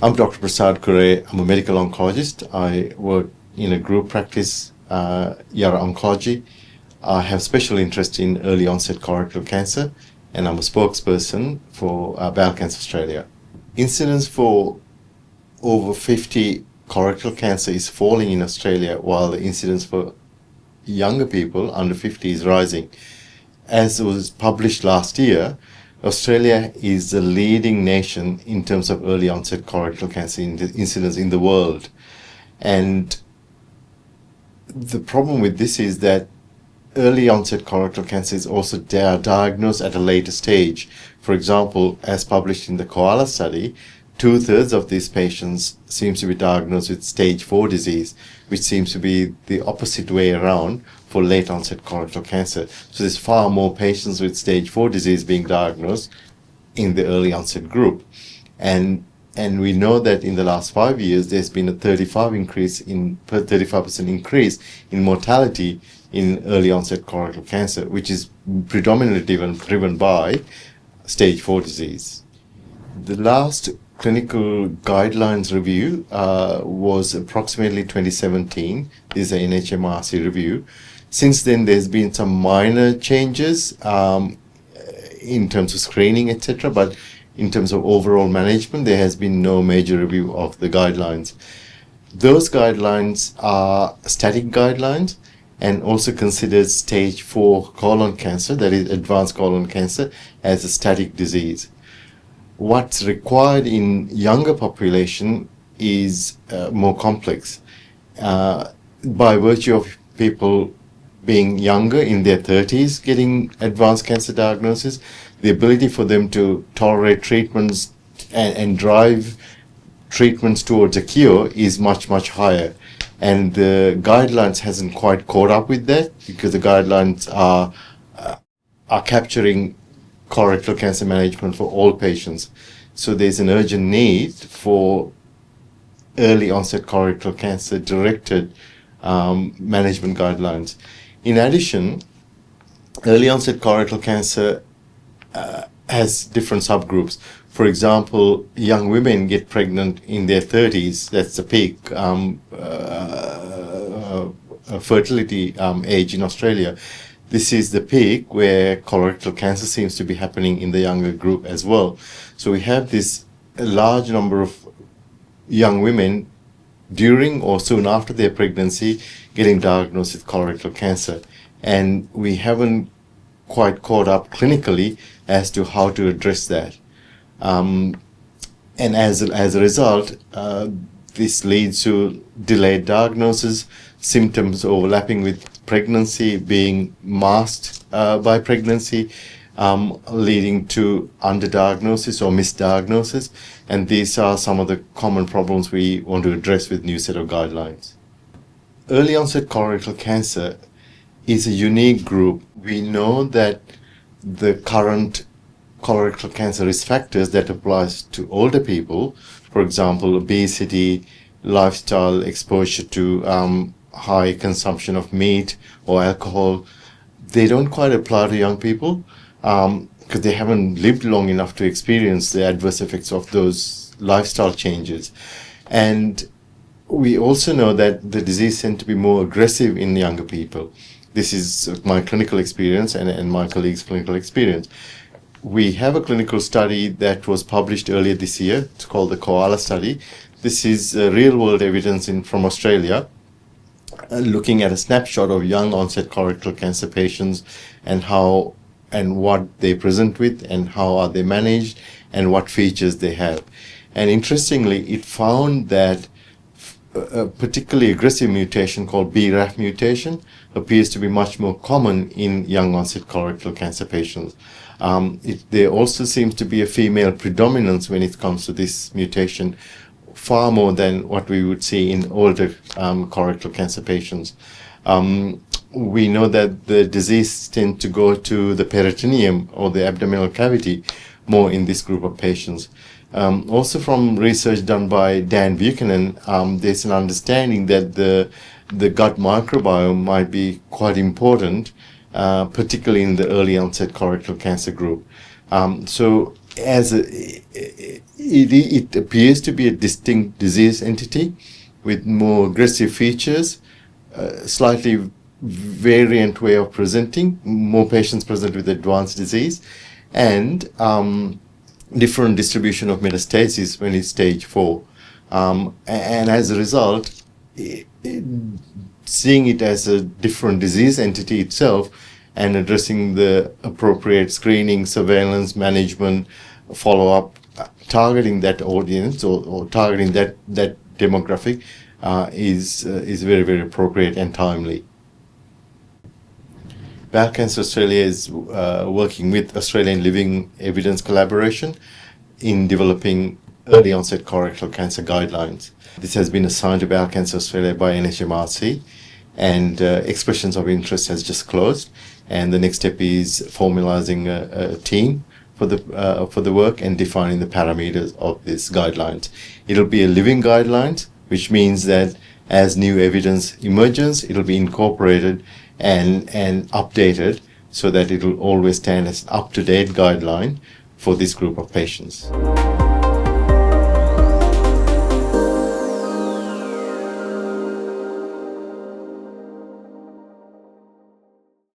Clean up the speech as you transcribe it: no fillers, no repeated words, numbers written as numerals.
I'm Dr. Prasad Cooray. I'm a medical oncologist. I work in a group practice, Yarra Oncology. I have special interest in early onset colorectal cancer, and I'm a spokesperson for Bowel Cancer Australia. Incidence for over 50 colorectal cancer is falling in Australia, while the incidence for younger people under 50 is rising. As was published last year, Australia is the leading nation in terms of early onset colorectal cancer incidence in the world. And the problem with this is that early onset colorectal cancer is also diagnosed at a later stage. For example, as published in the Koala study, 2/3 of these patients seems to be diagnosed with stage 4 disease, which seems to be the opposite way around for late onset colorectal cancer. So there's far more patients with stage 4 disease being diagnosed in the early onset group. And we know that in the last 5 years, there's been a 35% increase in mortality in early onset colorectal cancer, which is predominantly driven by stage 4 disease. The last clinical guidelines review was approximately 2017. This is an NHMRC review. Since then, there's been some minor changes in terms of screening, etc. But in terms of overall management, there has been no major review of the guidelines. Those guidelines are static guidelines and also considers stage 4 colon cancer, that is advanced colon cancer, as a static disease. What's required in younger population is more complex. By virtue of people being younger, in their 30s, getting advanced cancer diagnosis, the ability for them to tolerate treatments and drive treatments towards a cure is much, much higher. And the guidelines hasn't quite caught up with that, because the guidelines are capturing colorectal cancer management for all patients. So there's an urgent need for early onset colorectal cancer directed management guidelines. In addition, early onset colorectal cancer has different subgroups. For example, young women get pregnant in their 30s. That's the peak fertility age in Australia. This is the peak where colorectal cancer seems to be happening in the younger group as well. So we have this large number of young women during or soon after their pregnancy getting diagnosed with colorectal cancer. And we haven't quite caught up clinically as to how to address that. And as a result, this leads to delayed diagnosis, symptoms overlapping with pregnancy being masked by pregnancy, leading to underdiagnosis or misdiagnosis. And these are some of the common problems we want to address with new set of guidelines. Early onset colorectal cancer is a unique group. We know that the current colorectal cancer risk factors that applies to older people, for example, obesity, lifestyle exposure to high consumption of meat or alcohol, they don't quite apply to young people because they haven't lived long enough to experience the adverse effects of those lifestyle changes. And we also know that the disease tends to be more aggressive in younger people. This is my clinical experience and my colleagues' clinical experience. We have a clinical study that was published earlier this year. It's called the Koala study. This is real-world evidence from Australia, looking at a snapshot of young onset colorectal cancer patients and how and what they present with and how are they managed and what features they have. And interestingly, it found that a particularly aggressive mutation called BRAF mutation appears to be much more common in young onset colorectal cancer patients. There also seems to be a female predominance when it comes to this mutation, far more than what we would see in older colorectal cancer patients. We know that the disease tends to go to the peritoneum or the abdominal cavity more in this group of patients. Also from research done by Dan Buchanan, there's an understanding that the gut microbiome might be quite important, particularly in the early onset colorectal cancer group. So as it appears to be a distinct disease entity with more aggressive features, slightly variant way of presenting, more patients present with advanced disease, and different distribution of metastasis when it's stage 4. And as a result, seeing it as a different disease entity itself and addressing the appropriate screening, surveillance, management, follow-up, targeting that audience or targeting that demographic is very, very appropriate and timely. Bowel Cancer Australia is working with Australian Living Evidence Collaboration in developing early onset colorectal cancer guidelines. This has been assigned to Bowel Cancer Australia by NHMRC, and expressions of interest has just closed. And the next step is formalizing a team for the work and defining the parameters of these guidelines. It'll be a living guidelines, which means that as new evidence emerges, it'll be incorporated and updated so that it will always stand as an up-to-date guideline for this group of patients.